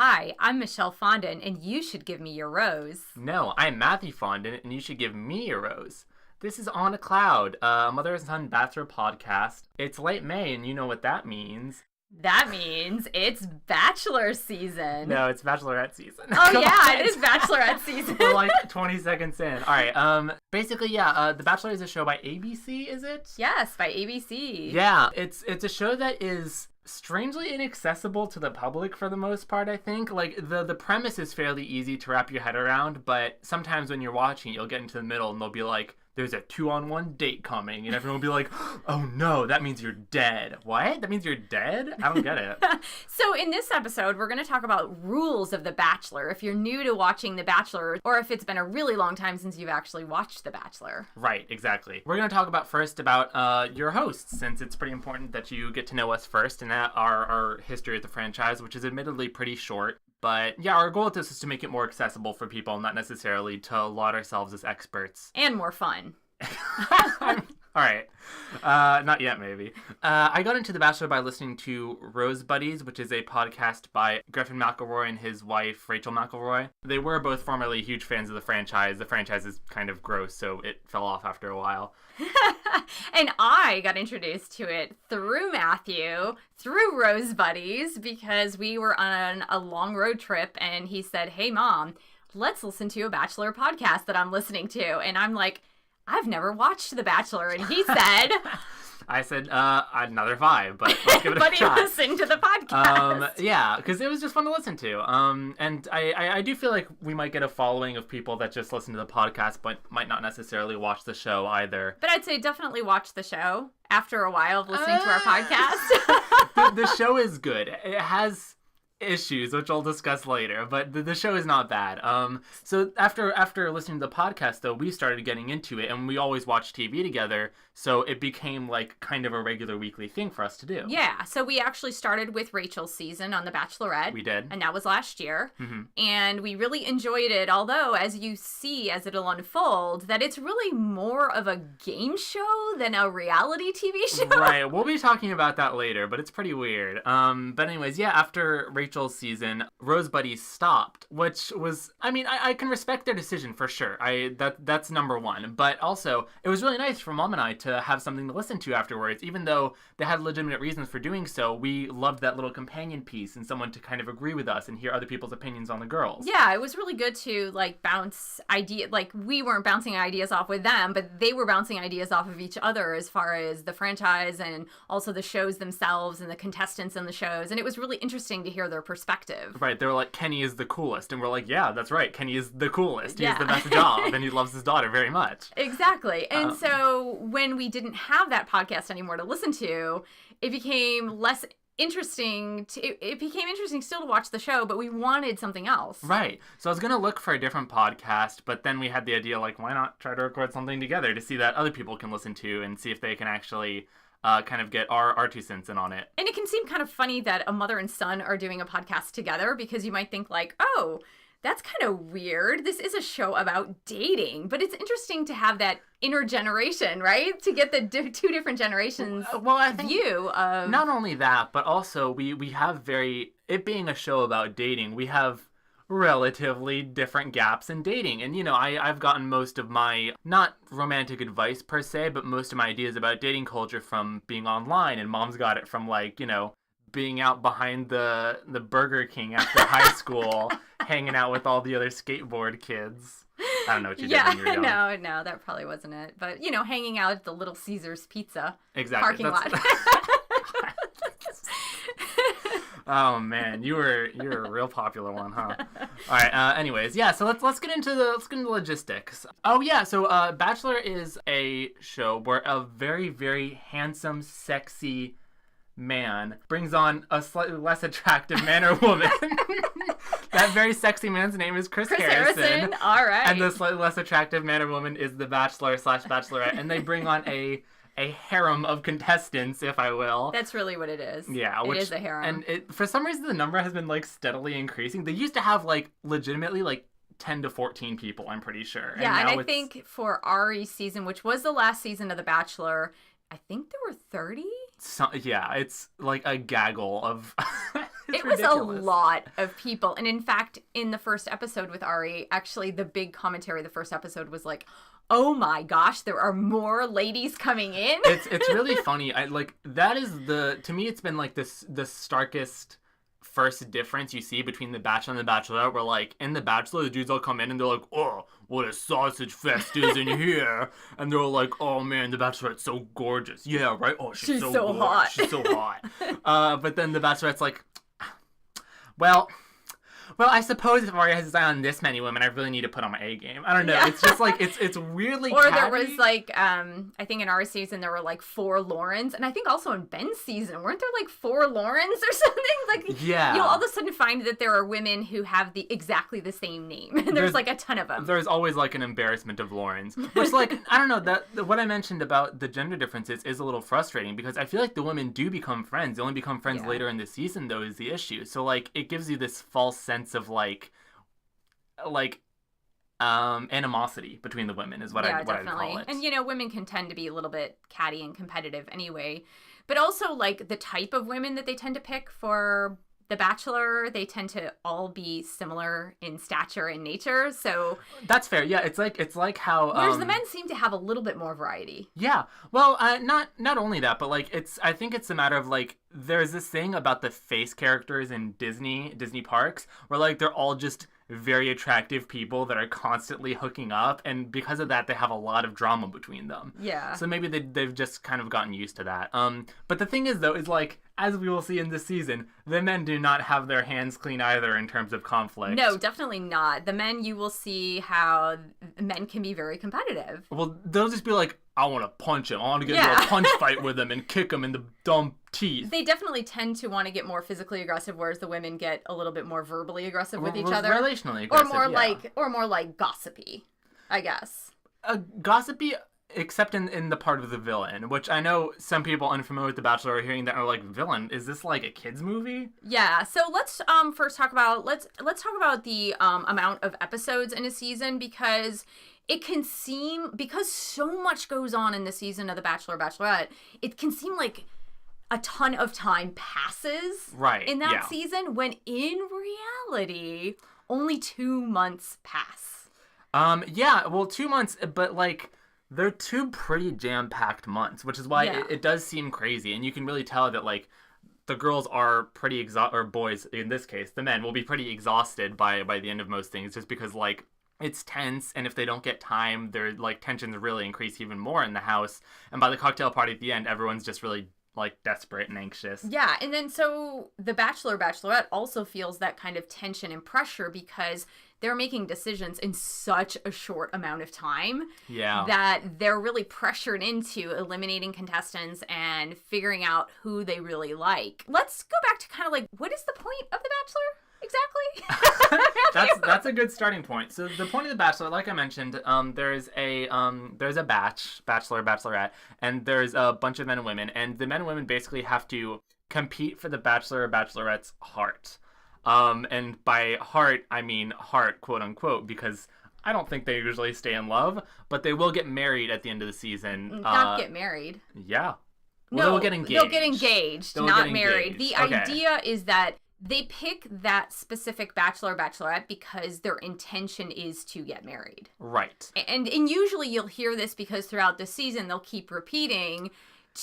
Hi, I'm Michelle Fondin, and you should give me your rose. No, I'm Mathieu Fondin, and you should give me a rose. This is On a Cloud, a Mother Son Bachelor Podcast. It's late May, and you know what that means. That means it's Bachelor season. No, it's Bachelorette season. Oh, yeah, it is Bachelorette season. We're like 20 seconds in. All right, basically, yeah, The Bachelor is a show by ABC, is it? Yes, by ABC. Yeah, it's a show that is strangely inaccessible to the public for the most part, I think. Like, the premise is fairly easy to wrap your head around, but sometimes when you're watching, you'll get into the middle and they'll be like, there's a 2-on-1 date coming, and everyone will be like, oh no, that means you're dead. What? That means you're dead? I don't get it. So in this episode, we're going to talk about rules of The Bachelor. If you're new to watching The Bachelor, or if it's been a really long time since you've actually watched The Bachelor. Right, exactly. We're going to talk about your hosts, since it's pretty important that you get to know us first, and that our history of the franchise, which is admittedly pretty short. But yeah, our goal with this is to make it more accessible for people, not necessarily to laud ourselves as experts. And more fun. All right. Not yet, maybe. I got into The Bachelor by listening to Rose Buddies, which is a podcast by Griffin McElroy and his wife, Rachel McElroy. They were both formerly huge fans of the franchise. The franchise is kind of gross, so it fell off after a while. And I got introduced to it through Mathieu, through Rose Buddies, because we were on a long road trip, and he said, hey, Mom, let's listen to a Bachelor podcast that I'm listening to. And I'm like, I've never watched The Bachelor. And he said... I said, another 5, but let's give it a but shot. But he listened to the podcast. Yeah, because it was just fun to listen to. And I do feel like we might get a following of people that just listen to the podcast, but might not necessarily watch the show either. But I'd say definitely watch the show after a while of listening to our podcast. The show is good. It has issues, which I'll discuss later, but the show is not bad. So after listening to the podcast, though, we started getting into it, and we always watch TV together, so it became like kind of a regular weekly thing for us to do. Yeah, so we actually started with Rachel's season on The Bachelorette. We did. And that was last year. Mm-hmm. And we really enjoyed it, although, as you see, as it'll unfold, that it's really more of a game show than a reality TV show. Right, we'll be talking about that later, but it's pretty weird. But anyways, yeah, after Rachel's season, Rose Buddies stopped, which was, I mean, I can respect their decision for sure. That's number one. But also, it was really nice for Mom and I to have something to listen to afterwards. Even though they had legitimate reasons for doing so, we loved that little companion piece and someone to kind of agree with us and hear other people's opinions on the girls. Yeah, it was really good to bounce ideas. Like, we weren't bouncing ideas off with them, but they were bouncing ideas off of each other as far as the franchise and also the shows themselves and the contestants in the shows. And it was really interesting to hear their perspective. Right, they were like, Kenny is the coolest. And we're like, yeah, that's right. Kenny is the coolest. He Yeah. has the best job and he loves his daughter very much. Exactly. And so when we didn't have that podcast anymore to listen to, it became less interesting. It became interesting still to watch the show, but we wanted something else. Right. So I was going to look for a different podcast, but then we had the idea, like, why not try to record something together to see that other people can listen to and see if they can actually kind of get our 2 cents in on it. And it can seem kind of funny that a mother and son are doing a podcast together, because you might think like, oh, that's kind of weird. This is a show about dating, but it's interesting to have that intergeneration, right? To get the 2 different generations I think view of... Not only that, but also we have it being a show about dating, we have relatively different gaps in dating. And, you know, I've gotten most of my, not romantic advice per se, but most of my ideas about dating culture from being online, and Mom's got it from, like, you know, being out behind the Burger King after high school, hanging out with all the other skateboard kids. I don't know what you did when you were young. No, that probably wasn't it. But, you know, hanging out at the Little Caesars Pizza Exactly. parking lot. Oh man, you're a real popular one, huh? All right. Anyways, yeah. So let's get into the logistics. Oh yeah. So Bachelor is a show where a very, very handsome, sexy man brings on a slightly less attractive man or woman. That very sexy man's name is Chris Harrison. All right. And the slightly less attractive man or woman is the Bachelor/Bachelorette, and they bring on a harem of contestants, if I will. That's really what it is. Yeah. It is a harem. And for some reason, the number has been, like, steadily increasing. They used to have, like, legitimately, like, 10 to 14 people, I'm pretty sure. Yeah, and I think for Arie's season, which was the last season of The Bachelor, I think there were 30? Yeah, it's, like, a gaggle of... It was a lot of people. And in fact, in the first episode with Arie, actually the big commentary of the first episode was like, oh my gosh, there are more ladies coming in. It's really funny. That is to me it's been like the starkest first difference you see between The Bachelor and The Bachelorette, where like in The Bachelor the dudes all come in and they're like, oh, what a sausage fest is in here, and they're like, oh man, The Bachelorette's so gorgeous. Yeah, right. Oh, she's so hot. She's so hot. But then The Bachelorette's like, well, I suppose if Arie has his eye on this many women, I really need to put on my A game. I don't know. Yeah. It's just like, it's weirdly Or there was like, I think in our season there were like 4 Laurens. And I think also in Ben's season, weren't there like 4 Laurens or something? Like, yeah. You'll all of a sudden find that there are women who have exactly the same name. And there's like a ton of them. There's always like an embarrassment of Laurens. Which like, I don't know, what I mentioned about the gender differences is a little frustrating because I feel like the women do become friends. They only become friends later in the season though is the issue. So like, it gives you this false sense of like animosity between the women is what I'd call it. And women can tend to be a little bit catty and competitive anyway, but also like the type of women that they tend to pick for The Bachelor, they tend to all be similar in stature and nature. So that's fair. Yeah, it's like how whereas the men seem to have a little bit more variety. Yeah. Well, not only that, but like I think it's a matter of like there's this thing about the face characters in Disney parks where like they're all just very attractive people that are constantly hooking up, and because of that they have a lot of drama between them. Yeah. So maybe they've just kind of gotten used to that. But the thing is though is like, as we will see in this season, the men do not have their hands clean either in terms of conflict. No, definitely not. The men, you will see how men can be very competitive. Well, they'll just be like, I want to punch him. I want to get into a punch fight with him and kick him in the dumb teeth. They definitely tend to want to get more physically aggressive, whereas the women get a little bit more verbally aggressive with each other. Relationally aggressive, or more like gossipy, I guess. Gossipy, except in the part of the villain, which I know some people unfamiliar with The Bachelor are hearing that are like, villain? Is this like a kid's movie? Yeah. So let's first talk about the amount of episodes in a season, because it can seem, because so much goes on in the season of The Bachelor or Bachelorette, it can seem like a ton of time passes in that season, when in reality, only 2 months pass. Yeah, well, 2 months, but like, they're 2 pretty jam-packed months, which is why it does seem crazy, and you can really tell that, like, the girls are pretty or boys, in this case, the men, will be pretty exhausted by the end of most things, just because, like, it's tense, and if they don't get time, their like tensions really increase even more in the house. And by the cocktail party at the end, everyone's just really like desperate and anxious. Yeah, and then so the Bachelor Bachelorette also feels that kind of tension and pressure because they're making decisions in such a short amount of time. Yeah. That they're really pressured into eliminating contestants and figuring out who they really like. Let's go back to kind of like, what is the point of The Bachelor? Exactly. That's a good starting point. So the point of The Bachelor, like I mentioned, there's a Bachelor, Bachelorette, and there's a bunch of men and women, and the men and women basically have to compete for the Bachelor or Bachelorette's heart. And by heart, I mean heart, quote unquote, because I don't think they usually stay in love, but they will get married at the end of the season. Not get married. Yeah. Well, no, they'll get engaged. They'll get engaged, not married. The idea is that they pick that specific Bachelor or Bachelorette because their intention is to get married. Right. And usually you'll hear this because throughout the season they'll keep repeating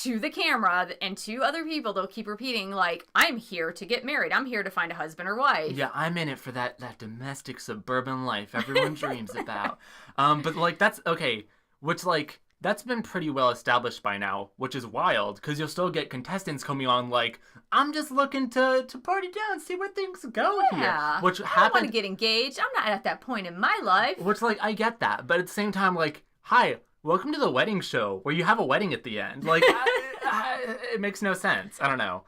to the camera and to other people, they'll keep repeating, like, I'm here to get married. I'm here to find a husband or wife. Yeah, I'm in it for that domestic suburban life everyone dreams about. But, like, that's, okay, which, like, that's been pretty well established by now, which is wild, because you'll still get contestants coming on like, I'm just looking to party down, see where things go here. Which I don't want to get engaged. I'm not at that point in my life. Which, like, I get that, but at the same time, like, hi, welcome to the wedding show, where you have a wedding at the end. Like, it makes no sense. I don't know.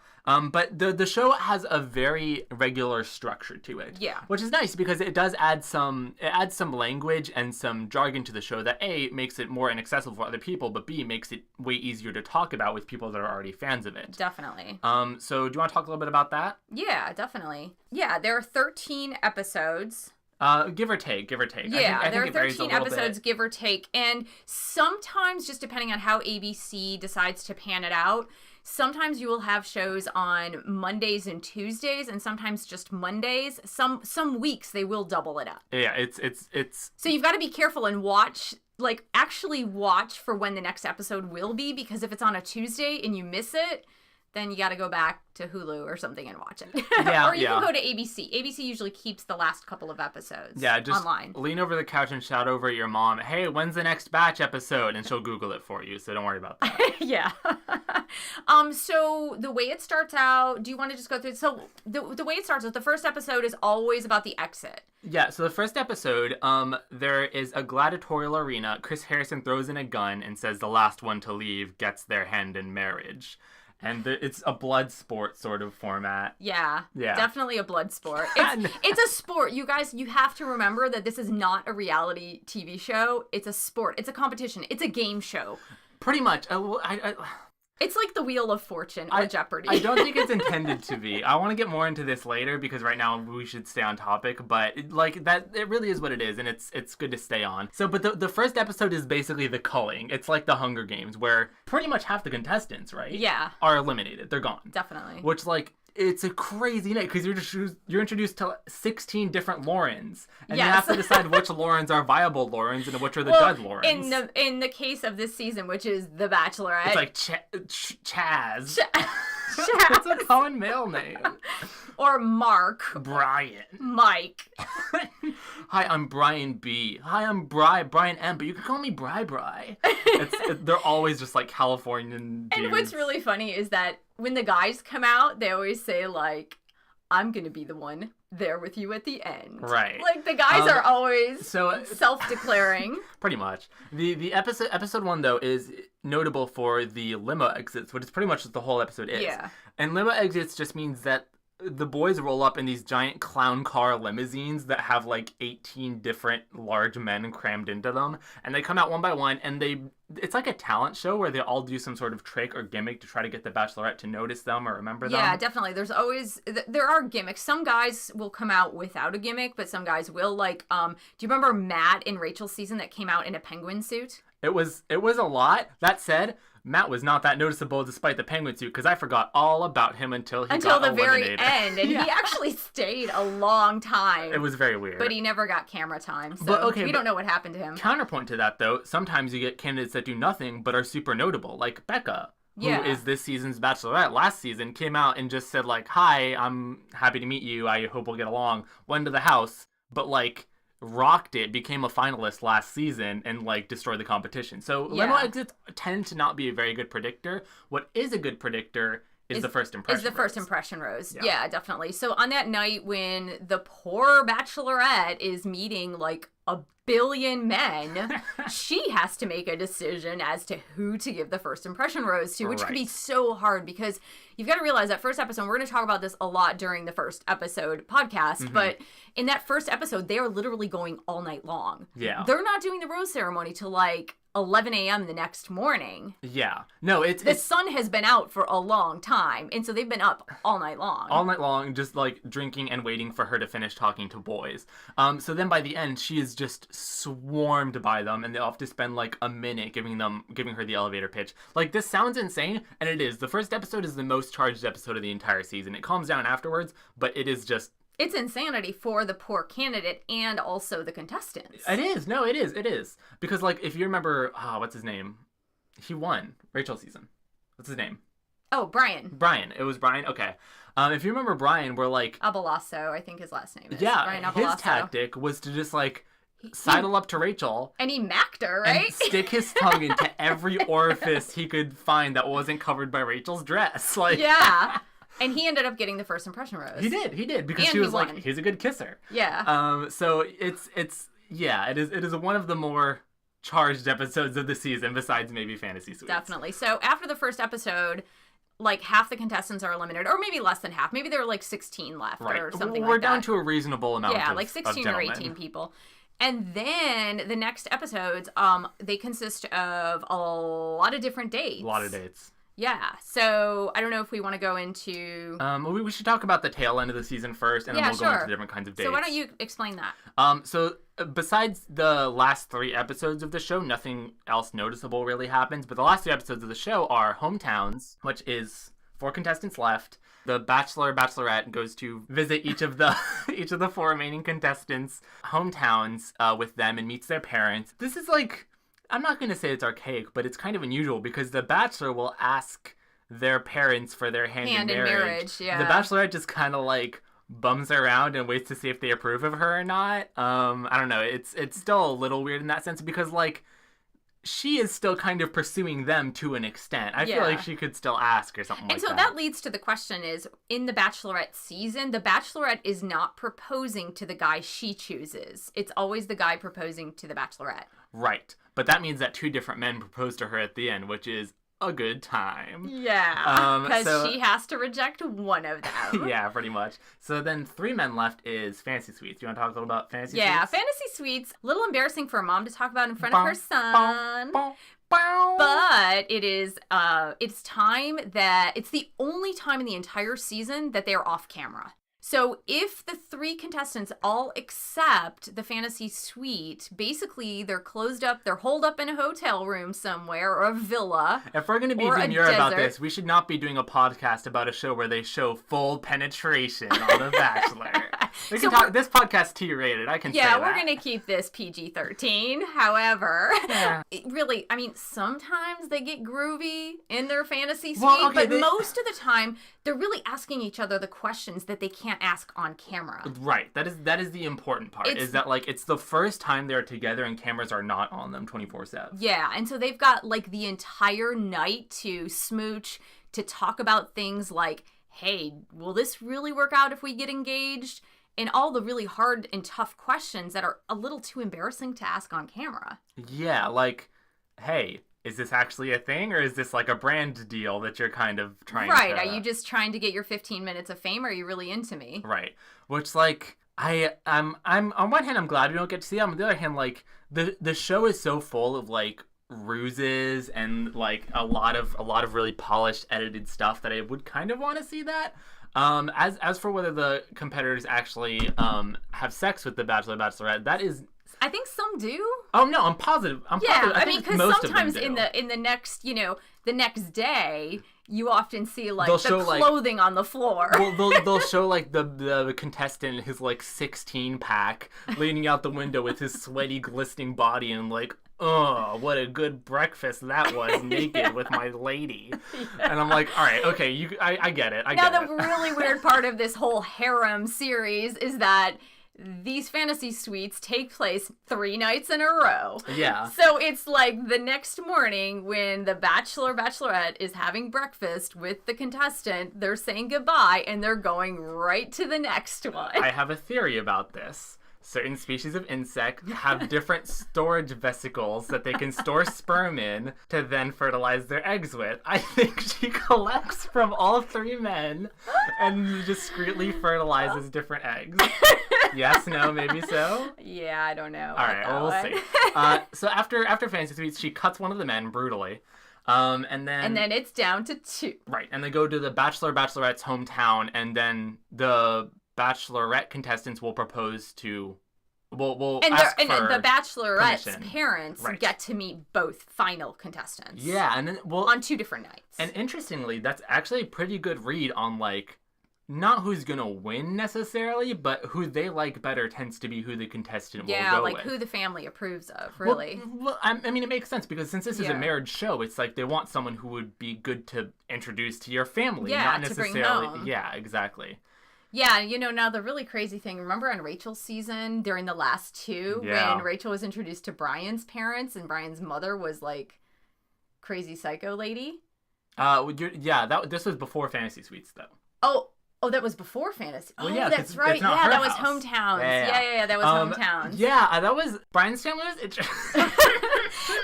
But the show has a very regular structure to it. Yeah. Which is nice because it does add some language and some jargon to the show that A, makes it more inaccessible for other people, but B, makes it way easier to talk about with people that are already fans of it. Definitely. So do you want to talk a little bit about that? Yeah, definitely. Yeah, there are 13 episodes. Give or take. Yeah, I think there are 13 episodes, give or take. And sometimes, just depending on how ABC decides to pan it out, sometimes you will have shows on Mondays and Tuesdays, and sometimes just Mondays. Some weeks they will double it up. Yeah, it's. So you've got to be careful and watch. Like, actually watch for when the next episode will be, because if it's on a Tuesday and you miss it, then you got to go back to Hulu or something and watch it. Yeah, or you can go to ABC. ABC usually keeps the last couple of episodes just online. Lean over the couch and shout over at your mom, hey, when's the next Batch episode? And she'll Google it for you, so don't worry about that. Yeah. So the way it starts out, do you want to just go through? So the way it starts is the first episode is always about the exit. Yeah, so the first episode, there is a gladiatorial arena. Chris Harrison throws in a gun and says the last one to leave gets their hand in marriage. And it's a blood sport sort of format. Yeah, definitely a blood sport. It's a sport. You guys, you have to remember that this is not a reality TV show. It's a sport. It's a competition. It's a game show. Pretty much. It's like the Wheel of Fortune or Jeopardy. I don't think it's intended to be. I want to get more into this later because right now we should stay on topic. But it really is what it is, and it's good to stay on. So, but the first episode is basically the culling. It's like the Hunger Games, where pretty much half the contestants, right? Yeah. Are eliminated. They're gone. Definitely. Which it's a crazy night because you're introduced to 16 different Laurens, and you have to decide which Laurens are viable Laurens and which are the dud Laurens. In the case of this season, which is the Bachelorette, it's like Chaz. That's a common male name. Or Mark. Brian. Mike. Hi, I'm Brian B. Hi, I'm Brian M. But you can call me Bri. They're always just like Californian dudes. And what's really funny is that when the guys come out, they always say like, I'm going to be the one there with you at the end. Right. Like, the guys are always self-declaring. Pretty much. The episode 1, though, is notable for the limo exits, which is pretty much what the whole episode is. Yeah. And limo exits just means that the boys roll up in these giant clown car limousines that have like 18 different large men crammed into them, and they come out one by one, and it's like a talent show where they all do some sort of trick or gimmick to try to get the Bachelorette to notice them or remember them. Yeah, definitely. There are gimmicks. Some guys will come out without a gimmick, but some guys will. Like, do you remember Matt in Rachel's season that came out in a penguin suit? It was a lot. That said, Matt was not that noticeable despite the penguin suit, because I forgot all about him until the eliminated. Very end, and he actually stayed a long time. It was very weird. But he never got camera time, so we don't know what happened to him. Counterpoint to that, though, sometimes you get candidates that do nothing but are super notable, like Becca, who is this season's Bachelorette. Last season came out and just said, like, hi, I'm happy to meet you, I hope we'll get along, went to the house, but, like, rocked it, became a finalist last season, and like destroyed the competition. So limo exits tend to not be a very good predictor. What is a good predictor is the first impression. First impression rose. Yeah, definitely. So on that night when the poor Bachelorette is meeting like a billion men, she has to make a decision as to who to give the first impression rose to, which can be so hard because you've got to realize that first episode, we're going to talk about this a lot during the first episode podcast, but in that first episode, they are literally going all night long. Yeah. They're not doing the rose ceremony till like 11 a.m. the next morning. Yeah. No, the sun has been out for a long time, and so they've been up all night long. All night long, just like drinking and waiting for her to finish talking to boys. So then by the end, she is just swarmed by them, and they all have to spend like a minute giving her the elevator pitch. Like, this sounds insane, and it is. The first episode is the most charged episode of the entire season. It calms down afterwards, but it is just... It's insanity for the poor candidate and also the contestants. It is. No, it is. It is. Because, like, if you remember... what's his name? He won Rachel's season. What's his name? Oh, Brian. Brian. It was Brian? Okay. If you remember Brian, we're like... Abalasso, I think his last name is. Yeah, Brian Abalasso. His tactic was to just, like... sidle up to Rachel. And he macked her, right? And stick his tongue into every orifice he could find that wasn't covered by Rachel's dress. Like... Yeah. And he ended up getting the first impression rose. He did, because she was like, he's a good kisser. Yeah. So it is one of the more charged episodes of the season, besides maybe Fantasy Suites. Definitely. So after the first episode, like half the contestants are eliminated, or maybe less than half. Maybe there are like 16 left or something like that. We're down to a reasonable amount of like 16 or 18 people. And then the next episodes, they consist of a lot of different dates. A lot of dates. Yeah, so I don't know if we want to go into... We should talk about the tail end of the season first, and then we'll go into different kinds of dates. So why don't you explain that? So besides the last 3 episodes of the show, nothing else noticeable really happens. But the last 3 episodes of the show are hometowns, which is 4 contestants left. The Bachelor, Bachelorette goes to visit each of the 4 remaining contestants' hometowns with them and meets their parents. This is like... I'm not going to say it's archaic, but it's kind of unusual because the Bachelor will ask their parents for their hand in marriage. Yeah. The Bachelorette just kind of like bums around and waits to see if they approve of her or not. I don't know. It's still a little weird in that sense because like she is still kind of pursuing them to an extent. I feel like she could still ask or something like that. And so that leads to the question is, in the Bachelorette season, the Bachelorette is not proposing to the guy she chooses. It's always the guy proposing to the Bachelorette. Right. But that means that 2 different men propose to her at the end, which is a good time. Yeah, because she has to reject one of them. Yeah, pretty much. So then 3 men left is Fantasy Suites. You want to talk a little about Fantasy Suites? Yeah, Fantasy Suites, a little embarrassing for a mom to talk about in front of her son. But it is, it's the only time in the entire season that they're off camera. So if the 3 contestants all accept the fantasy suite, basically they're closed up, they're holed up in a hotel room somewhere or a villa. If we're going to be demure about this, we should not be doing a podcast about a show where they show full penetration on The Bachelor. This podcast T-rated, I can say that. Yeah, we're going to keep this PG-13. However, really, I mean, sometimes they get groovy in their fantasy suite, but most of the time, they're really asking each other the questions that they can't ask on camera. Right. That is the important part. Is that like it's the first time they're together and cameras are not on them 24/7. Yeah, and so they've got like the entire night to smooch, to talk about things like, hey, will this really work out if we get engaged? And all the really hard and tough questions that are a little too embarrassing to ask on camera. Yeah, like, hey, is this actually a thing, or is this like a brand deal that you're kind of trying to... Right, are you just trying to get your 15 minutes of fame, or are you really into me? Right, which, like, I'm on one hand, I'm glad we don't get to see that. On the other hand, like, the show is so full of, like, ruses and, like, a lot of really polished, edited stuff that I would kind of want to see that. As for whether the competitors actually have sex with the Bachelor, Bachelorette, that is... I think some do. Oh no, I'm positive. Yeah, I mean, because sometimes in the next, the next day, you often see like the clothing on the floor. Well, they'll show like the contestant, his like 16-pack leaning out the window with his sweaty, glistening body, and like, oh, what a good breakfast that was, naked with my lady. Yeah. And I'm like, all right, okay, I get it. Now the really weird part of this whole harem series is that these fantasy suites take place 3 nights in a row. Yeah. So it's like the next morning when the Bachelor, Bachelorette is having breakfast with the contestant, they're saying goodbye and they're going right to the next one. I have a theory about this. Certain species of insect have different storage vesicles that they can store sperm in to then fertilize their eggs with. I think she collects from all 3 men and discreetly fertilizes different eggs. Yes, no, maybe so? Yeah, I don't know. All right, well, we'll see. So after Fantasy Suites, she cuts one of the men brutally. And then it's down to 2. Right, and they go to the Bachelor, Bachelorette's hometown, and then the Bachelorette contestants will propose to... And the Bachelorette's permission. Parents get to meet both final contestants. Yeah, and then on 2 different nights. And interestingly, that's actually a pretty good read on like not who's gonna win necessarily, but who they like better tends to be who the contestant will go with. Yeah, like who the family approves of, really. Well, I mean, it makes sense because since this is a marriage show, it's like they want someone who would be good to introduce to your family, not necessarily. To bring home. Yeah, exactly. Yeah, now the really crazy thing, remember on Rachel's season during the last 2 when Rachel was introduced to Brian's parents and Brian's mother was like crazy psycho lady? This was before Fantasy Suites though. Oh, that was before Fantasy. Well, yeah, that's right. Yeah, that was Hometowns. Yeah, that was Hometowns. Yeah, that was Brian's family was interesting.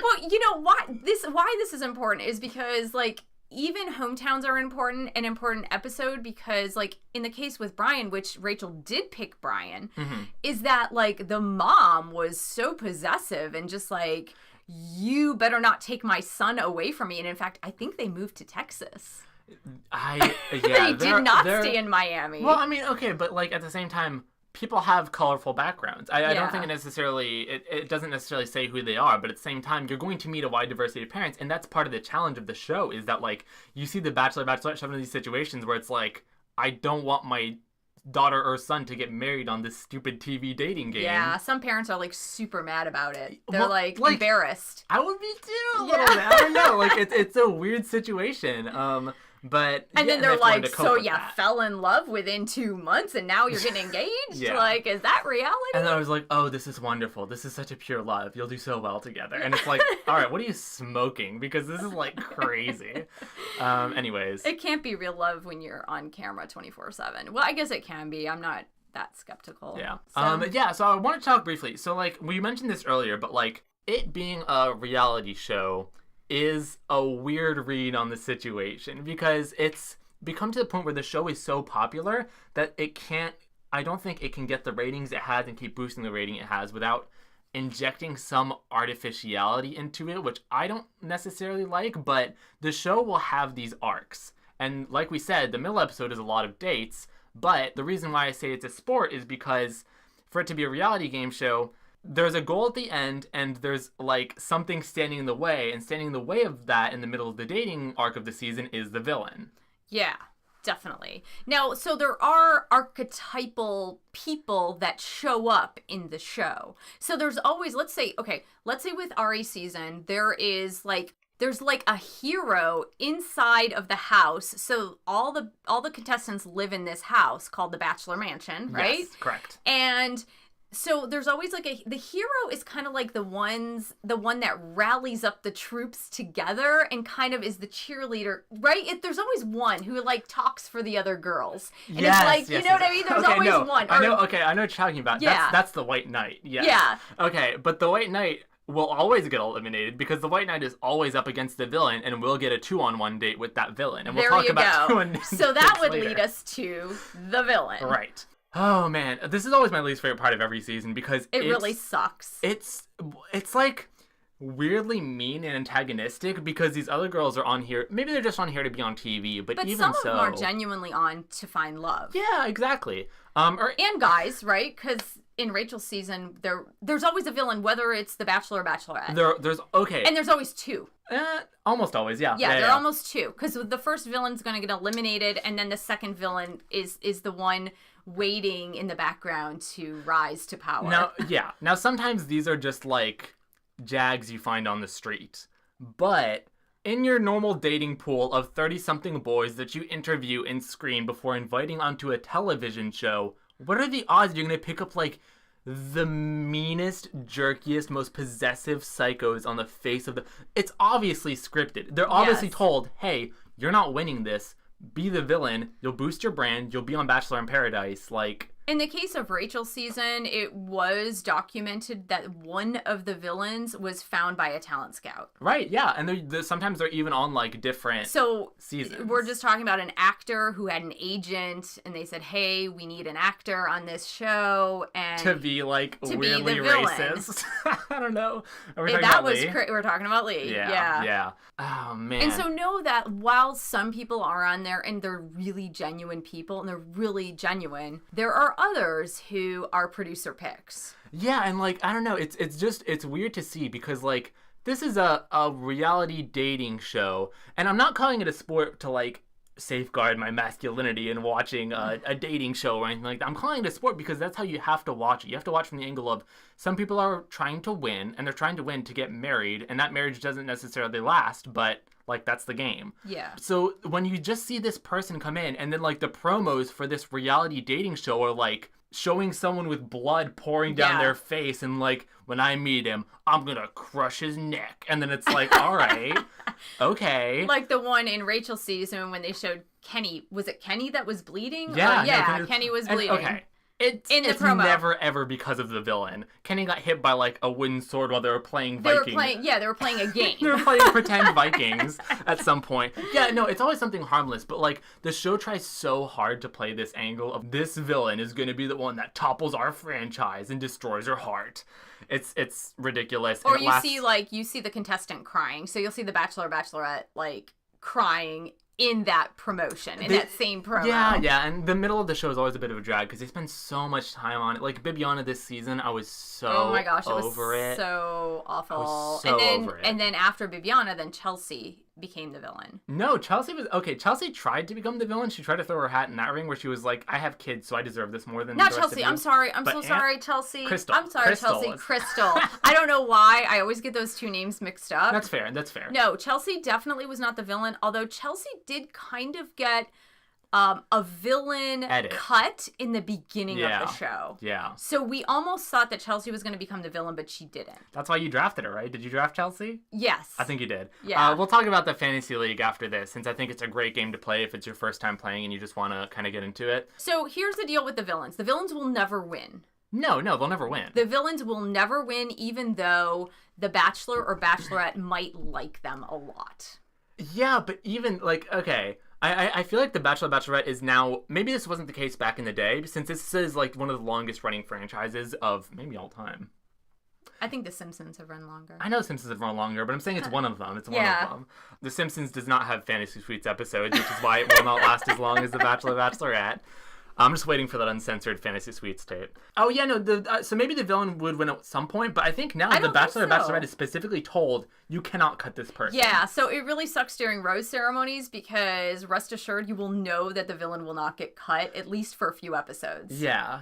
Well, why this is important is because like even hometowns are an important episode because like in the case with Brian, which Rachel did pick Brian, is that like the mom was so possessive and just like you better not take my son away from me. And in fact, I think they moved to Texas. They did not stay in Miami. Well, I mean, okay, but like at the same time, people have colorful backgrounds. I don't think it doesn't necessarily say who they are, but at the same time, you're going to meet a wide diversity of parents, and that's part of the challenge of the show, is that like you see the Bachelor, Bachelorette shoved into these situations where it's like, I don't want my daughter or son to get married on this stupid TV dating game. Yeah, some parents are like super mad about it. They're like embarrassed. I would be too a little bit. I don't know. Like it's a weird situation. But then they're like, so you fell in love within 2 months and now you're getting engaged? Yeah. Like, is that reality? And then I was like, oh, this is wonderful. This is such a pure love. You'll do so well together. And it's like, all right, what are you smoking? Because this is like crazy. Anyways. It can't be real love when you're on camera 24/7. Well, I guess it can be. I'm not that skeptical. Yeah. So I want to talk briefly. So like, we mentioned this earlier, but like it being a reality show is a weird read on the situation, because it's become to the point where the show is so popular that I don't think it can get the ratings it has and keep boosting the rating it has without injecting some artificiality into it, which I don't necessarily like. But the show will have these arcs, and like we said, the middle episode is a lot of dates, but the reason why I say it's a sport is because for it to be a reality game show, there's a goal at the end, and there's like something standing in the way, and standing in the way of that in the middle of the dating arc of the season is the villain. Yeah, definitely. Now, so there are archetypal people that show up in the show. So there's always, let's say with Arie season, there's like a hero inside of the house. So all the contestants live in this house called the Bachelor Mansion, right? Yes, correct. And so there's always like the hero is kind of like the one that rallies up the troops together and kind of is the cheerleader, right? There's always one who like talks for the other girls. And it's like, you know what I mean? There's always one. I know what you're talking about. Yeah. That's the White Knight. Yes. Yeah. Okay, but the White Knight will always get eliminated because the White Knight is always up against the villain and will get a 2-on-1 date with that villain. And we'll talk about 2-on-1 So that would lead us to the villain. Right. Oh man, this is always my least favorite part of every season because it really sucks. It's like weirdly mean and antagonistic because these other girls are on here. Maybe they're just on here to be on TV, but even some so, of them are genuinely on to find love. Yeah, exactly. And guys, right? Because in Rachel's season, there's always a villain, whether it's the Bachelor or Bachelorette. And there's always two. Almost always, yeah. Yeah, there are almost two, because the first villain's going to get eliminated, and then the second villain is the one waiting in the background to rise to power. Now sometimes these are just like jags you find on the street, but in your normal dating pool of 30-something boys that you interview and screen before inviting onto a television show, what are the odds you're going to pick up like the meanest, jerkiest, most possessive psychos on the face of the... It's obviously scripted. They're obviously told, hey, you're not winning this. Be the villain. You'll boost your brand. You'll be on Bachelor in Paradise. Like... In the case of Rachel's season, it was documented that one of the villains was found by a talent scout. Right, yeah. And sometimes they're even on, like, different seasons. We're just talking about an actor who had an agent, and they said, hey, we need an actor on this show. And to be, like, weirdly racist. I don't know. We're talking about Lee. Yeah. Oh, man. And so know that while some people are on there, and they're really genuine people, and they're really genuine, there are others who are producer picks. Yeah, and like, I don't know, it's weird to see because like this is a reality dating show, and I'm not calling it a sport to like safeguard my masculinity and watching a dating show or anything like that. I'm calling it a sport because that's how you have to watch it. You have to watch from the angle of some people are trying to win, and they're trying to win to get married, and that marriage doesn't necessarily last, but like, that's the game. Yeah. So when you just see this person come in, and then, like, the promos for this reality dating show are, like, showing someone with blood pouring down their face, and, like, when I meet him, I'm gonna crush his neck. And then it's like, all right, okay. Like the one in Rachel's season when they showed Kenny. Was it Kenny that was bleeding? Yeah. Kenny was bleeding. Okay. It's promo. Never ever because of the villain. Kenny got hit by like a wooden sword while they were playing Vikings. They were playing a game. They were playing pretend Vikings at some point. Yeah, no, it's always something harmless, but like the show tries so hard to play this angle of this villain is going to be the one that topples our franchise and destroys our heart. It's ridiculous. Or you see the contestant crying. So you'll see the Bachelor or Bachelorette like crying in that promotion, in that same promo. Yeah, and the middle of the show is always a bit of a drag because they spend so much time on it. Like Bibiana this season, I was so over it. Oh my gosh, it was so awful. I was so over it. And then after Bibiana, then Chelsea became the villain. No, Chelsea tried to become the villain. She tried to throw her hat in that ring where she was like, I have kids, so I deserve this more than not the rest Chelsea. of you. I'm sorry. I'm so sorry, Chelsea. Crystal. I'm sorry, Crystal. Chelsea. Crystal. I don't know why. I always get those two names mixed up. That's fair. No, Chelsea definitely was not the villain, although Chelsea did kind of get a villain cut in the beginning of the show. Yeah. So we almost thought that Chelsea was going to become the villain, but she didn't. That's why you drafted her, right? Did you draft Chelsea? Yes. I think you did. Yeah. We'll talk about the Fantasy League after this, since I think it's a great game to play if it's your first time playing and you just want to kind of get into it. So here's the deal with the villains. The villains will never win. No, they'll never win. The villains will never win, even though the Bachelor or Bachelorette might like them a lot. Yeah, but even, like, okay, I feel like the Bachelor Bachelorette is now, maybe this wasn't the case back in the day, since this is, like, one of the longest running franchises of maybe all time. I think The Simpsons have run longer. I know The Simpsons have run longer, but I'm saying it's one of them. It's one of them. The Simpsons does not have Fantasy Suites episodes, which is why it will not last as long as the Bachelor Bachelorette. I'm just waiting for that uncensored Fantasy Suites tape. Oh, yeah, no, so maybe the villain would win at some point, but I think now the Bachelor Bachelorette is specifically told, you cannot cut this person. Yeah, so it really sucks during rose ceremonies because rest assured you will know that the villain will not get cut, at least for a few episodes. Yeah.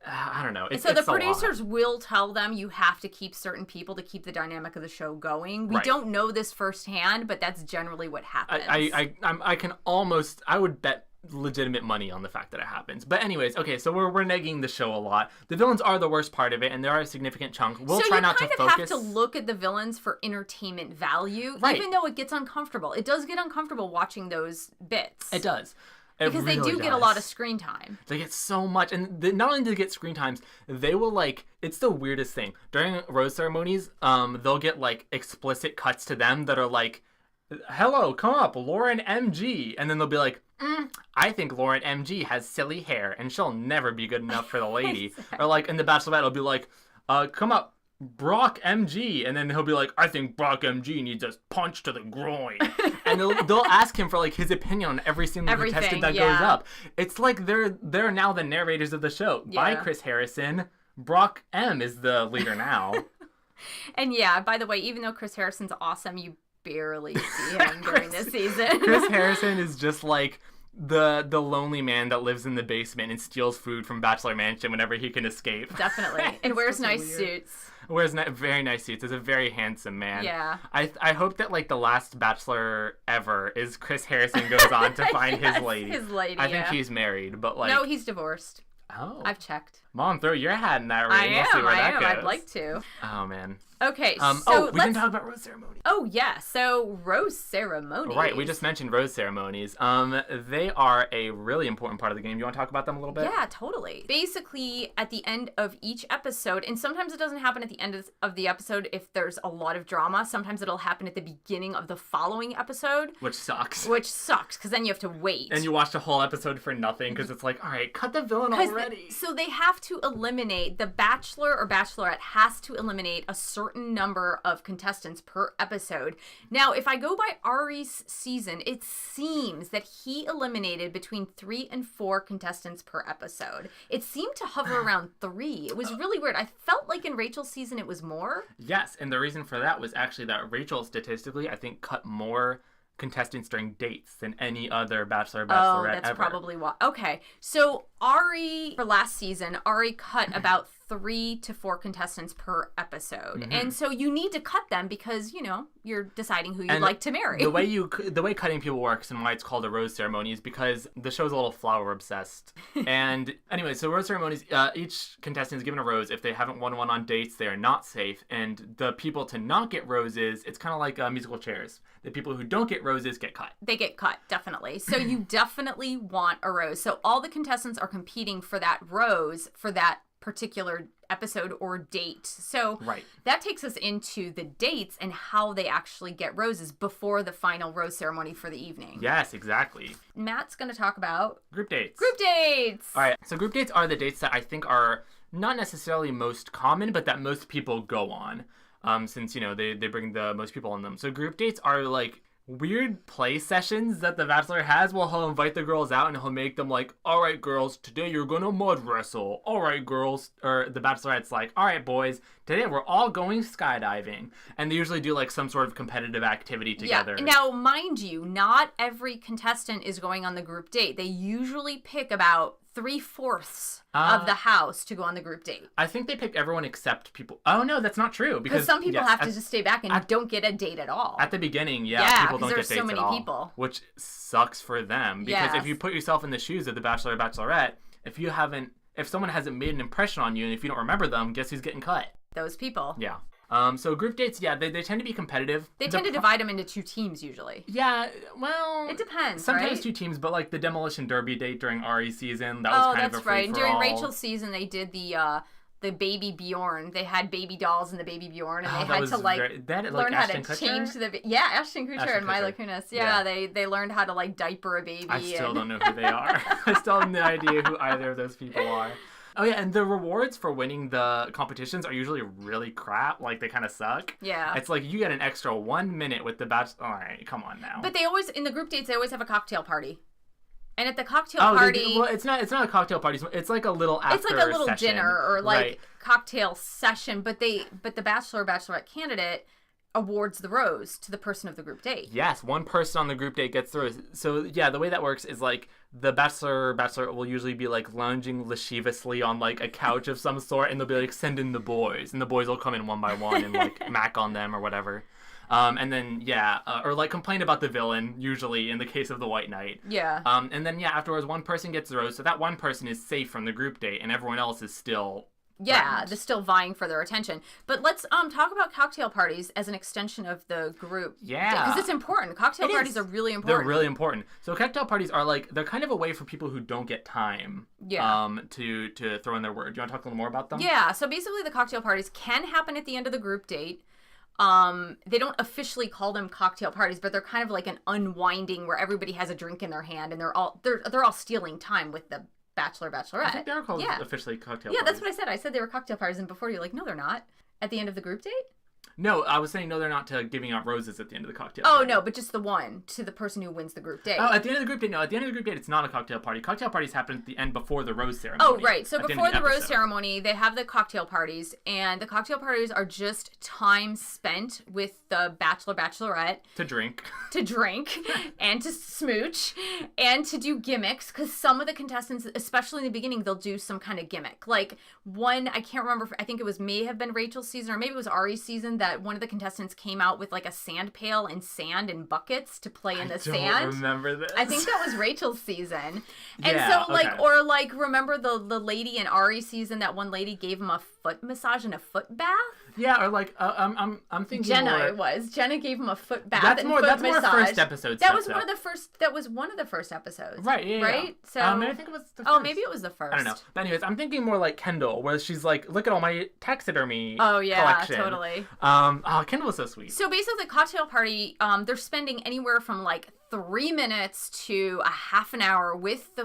I don't know. So the producers will tell them you have to keep certain people to keep the dynamic of the show going. We don't know this firsthand, but that's generally what happens. I would bet legitimate money on the fact that it happens. But anyways, okay, so we're negging the show a lot. The villains are the worst part of it, and they are a significant chunk. We'll try not to focus. So you kind of have to look at the villains for entertainment value, even though it gets uncomfortable. It does get uncomfortable watching those bits. It does. Because they do get a lot of screen time. They get so much. And not only do they get screen times, they will, like, it's the weirdest thing. During rose ceremonies, they'll get, like, explicit cuts to them that are like, hello, come up, Lauren MG. And then they'll be like, I think Lauren MG has silly hair and she'll never be good enough for the lady. Or like in The Bachelorette, it'll be like, come up, Brock MG. And then he'll be like, I think Brock MG needs a punch to the groin. And they'll ask him for like his opinion on every single contestant that goes up. It's like they're now the narrators of the show. Bye, Chris Harrison. Brock M is the leader now. And yeah, by the way, even though Chris Harrison's awesome, you barely see him during this season. Chris Harrison is just like the lonely man that lives in the basement and steals food from Bachelor Mansion whenever he can escape. Definitely. And wears nice suits. Wears very nice suits. Is a very handsome man. Yeah. I hope that like the last Bachelor ever is Chris Harrison goes on to find his lady. His lady. I think he's married, but like no, he's divorced. Oh. I've checked. Mom, throw your hat in that ring. I am. Goes. I'd like to. Oh man. Okay, so we didn't talk about rose ceremonies. Oh, yeah, so rose ceremonies. Right, we just mentioned rose ceremonies. They are a really important part of the game. You want to talk about them a little bit? Yeah, totally. Basically, at the end of each episode, and sometimes it doesn't happen at the end of the episode if there's a lot of drama. Sometimes it'll happen at the beginning of the following episode. Which sucks, because then you have to wait. And you watch the whole episode for nothing, because it's like, all right, cut the villain already. So they have to eliminate, the Bachelor or Bachelorette has to eliminate a certain number of contestants per episode. Now, if I go by Arie's season, it seems that he eliminated between 3 and 4 contestants per episode. It seemed to hover around 3. It was really weird. I felt like in Rachel's season it was more. Yes, and the reason for that was actually that Rachel statistically, I think, cut more contestants during dates than any other Bachelor Bachelorette that's ever. Probably why. Okay, so Arie, for last season, Arie cut about 3 to 4 contestants per episode. Mm-hmm. And so you need to cut them because, you're deciding who you'd like to marry. The way cutting people works and why it's called a rose ceremony is because the show's a little flower obsessed. And anyway, so rose ceremonies, each contestant is given a rose. If they haven't won one on dates, they are not safe. And the people to not get roses, it's kind of like musical chairs. The people who don't get roses get cut. They get cut, definitely. So you definitely want a rose. So all the contestants are competing for that rose for that particular episode or date. So that takes us into the dates and how they actually get roses before the final rose ceremony for the evening. Yes, exactly. Matt's going to talk about group dates. Group dates! All right, so group dates are the dates that I think are not necessarily most common, but that most people go on, since, they bring the most people on them. So group dates are like weird play sessions that the Bachelor has. Well, he'll invite the girls out and he'll make them like, all right, girls, today you're gonna mud wrestle. All right, girls. Or the Bachelorette's like, all right, boys, today we're all going skydiving. And they usually do like some sort of competitive activity together. Yeah. Now, mind you, not every contestant is going on the group date. They usually pick about 3/4 of the house to go on the group date. I think they pick everyone except people. Oh, no, that's not true. Because some people have to just stay back and don't get a date at all. At the beginning, people don't get dates at all. Yeah, because there's so many people. Which sucks for them. Because if you put yourself in the shoes of the Bachelor or Bachelorette, if someone hasn't made an impression on you and if you don't remember them, guess who's getting cut? Those people. Yeah. So group dates, they tend to be competitive. They tend to divide them into 2 teams usually. Yeah, well... It depends, sometimes right? 2 teams, but like the Demolition Derby date during Arie's season, that was kind of a free-for-all. Right. And during Rachel's season, they did the baby Bjorn. They had baby dolls in the baby Bjorn, and they had to learn how to change the... Yeah, Ashton Kutcher and Mila Kunis. Yeah, they learned how to diaper a baby. I still don't know who they are. I still have no idea who either of those people are. Oh, yeah, and the rewards for winning the competitions are usually really crap. Like, they kind of suck. Yeah. It's like you get an extra 1 minute with the Bachelor. All right, come on now. But they always, in the group dates, they always have a cocktail party. And at the cocktail party... Well, it's not a cocktail party. It's like a little after It's like a little session. Dinner or cocktail session. But the Bachelor or Bachelorette candidate awards the rose to the person of the group date. Yes, one person on the group date gets the rose. So, yeah, the way that works is, the Bachelor or Bachelorette will usually be, lounging lasciviously on, a couch of some sort, and they'll be send in the boys. And the boys will come in one by one and, mac on them or whatever. And then, or, complain about the villain, usually, in the case of the White Knight. Yeah. And then, afterwards, one person gets the rose, so that one person is safe from the group date, and everyone else is still... Yeah, they're still vying for their attention. But let's talk about cocktail parties as an extension of the group. Yeah. Because it's important. Cocktail parties are really important. They're really important. So cocktail parties are they're kind of a way for people who don't get time to throw in their word. Do you want to talk a little more about them? Yeah, so basically the cocktail parties can happen at the end of the group date. They don't officially call them cocktail parties, but they're kind of like an unwinding where everybody has a drink in their hand and they're all stealing time with the Bachelor, Bachelorette. I think they are called officially cocktail parties. Yeah, that's what I said. I said they were cocktail parties, and before you're like, no, they're not. At the end of the group date? No, I was saying no, they're not to giving out roses at the end of the cocktail party. Oh, no, but just the one to the person who wins the group date. Oh, at the end of the group date, no. At the end of the group date, it's not a cocktail party. Cocktail parties happen at the end before the rose ceremony. Oh, right. So before the rose ceremony, they have the cocktail parties, and the cocktail parties are just time spent with the Bachelor, Bachelorette. To drink. And to smooch, and to do gimmicks, because some of the contestants, especially in the beginning, they'll do some kind of gimmick. Like one, I can't remember, I think it may have been Rachel's season, or maybe it was Arie's season, that one of the contestants came out with a sand pail and sand and buckets to play in the sand. I don't remember this. I think that was Rachel's season. And remember the lady in Arie's season, that one lady gave him a foot massage and a foot bath? Yeah, or I'm thinking Jenna gave him a foot bath. That's more first episode. That was one of the first episodes. Right. Yeah. Right. So I think it was the first. Oh, maybe it was the first. I don't know. But anyways, I'm thinking more like Kendall, where she's like, look at all my taxidermy. Oh yeah, collection. Totally. Kendall was so sweet. So basically, the cocktail party, they're spending anywhere from 3 minutes to a half an hour with the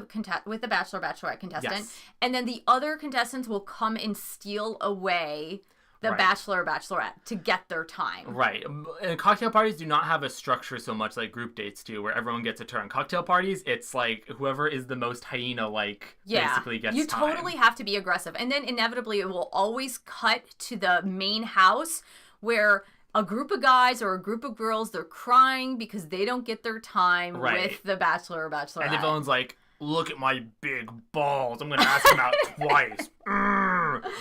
Bachelor, Bachelorette contestant, and then the other contestants will come and steal away the Bachelor or Bachelorette to get their time. Right. And cocktail parties do not have a structure so much like group dates do, where everyone gets a turn. Cocktail parties, it's whoever is the most hyena basically gets time. You totally have to be aggressive. And then inevitably it will always cut to the main house where a group of guys or a group of girls, they're crying because they don't get their time with the Bachelor or Bachelorette. And everyone's like, look at my big balls. I'm going to ask him out twice.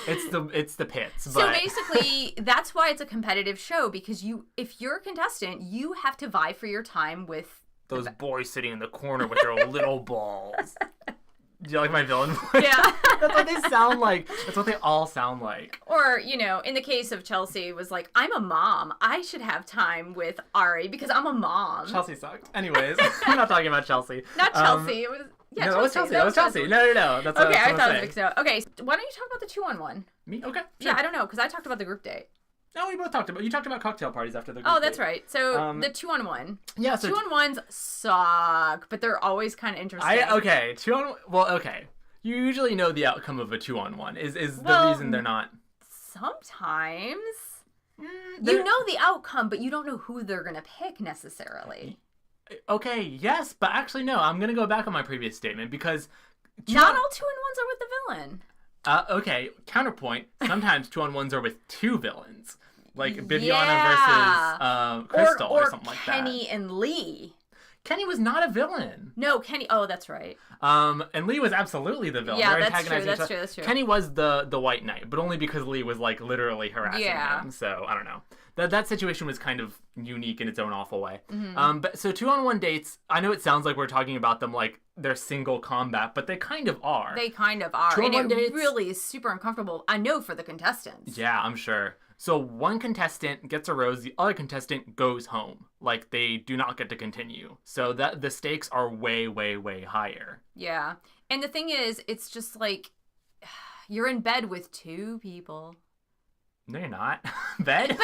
It's the pits. So But... basically, that's why it's a competitive show, because if you're a contestant, you have to vie for your time with those boys sitting in the corner with their little balls. Do you like my villain voice? Yeah. That's what they sound like. That's what they all sound like. Or, in the case of Chelsea, was like, I'm a mom. I should have time with Arie because I'm a mom. Chelsea sucked. Anyways, I'm not talking about Chelsea. Not Chelsea. It was... Yeah, no, Chelsea. That was Chelsea. No. That's what okay, I I was thought saying. it was mixed up. Okay, why don't you talk about the 2-on-1? Me? Okay. Sure. Yeah, I don't know, because I talked about the group date. No, we both talked about... You talked about cocktail parties after the group Oh, that's date. right. So, the 2-on-1. Yeah, so... 2-on-1s suck, but they're always kind of interesting. Okay, 2-on-1... Well, okay. You usually know the outcome of a 2-on-1. Is the reason they're not... Sometimes. You know the outcome, but you don't know who they're going to pick, necessarily. Okay, yes, but actually, no. I'm going to go back on my previous statement, because... Not all 2-on-1s are with the villain. Okay, counterpoint. Sometimes 2-on-1s are with two villains. Like Bibiana versus Crystal or something like that. Or Kenny and Lee. Kenny was not a villain. No, Kenny... Oh, that's right. And Lee was absolutely the villain. Yeah, that's true. Kenny was the White Knight, but only because Lee was, like, literally harassing him. So, I don't know. That situation was kind of unique in its own awful way. Mm-hmm. But so 2-on-1 dates, I know it sounds like we're talking about them like they're single combat, but they kind of are. They kind of are. And it really is super uncomfortable, I know, for the contestants. Yeah, I'm sure. So one contestant gets a rose, the other contestant goes home. Like, they do not get to continue. So that the stakes are way, way, way higher. Yeah. And the thing is, it's just like, you're in bed with two people. No, you're not. Bed?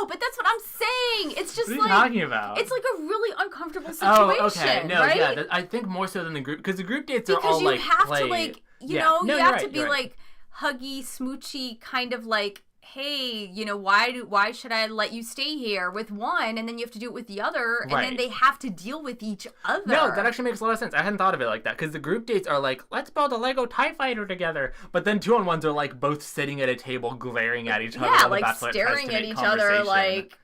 But that's what I'm saying. It's just what are you talking about? It's like a really uncomfortable situation. Oh, okay. No, right? Yeah. I think more so than the group, because the group dates are all like play. You have to be like huggy, smoochy, kind of like, hey, why should I let you stay here with one, and then you have to do it with the other, and then they have to deal with each other. No, that actually makes a lot of sense. I hadn't thought of it like that, because the group dates are like, let's build a Lego TIE Fighter together, but then 2-on-1s are like both sitting at a table glaring at each other. Yeah, while like the Bachelorette staring tries to at make each other, like,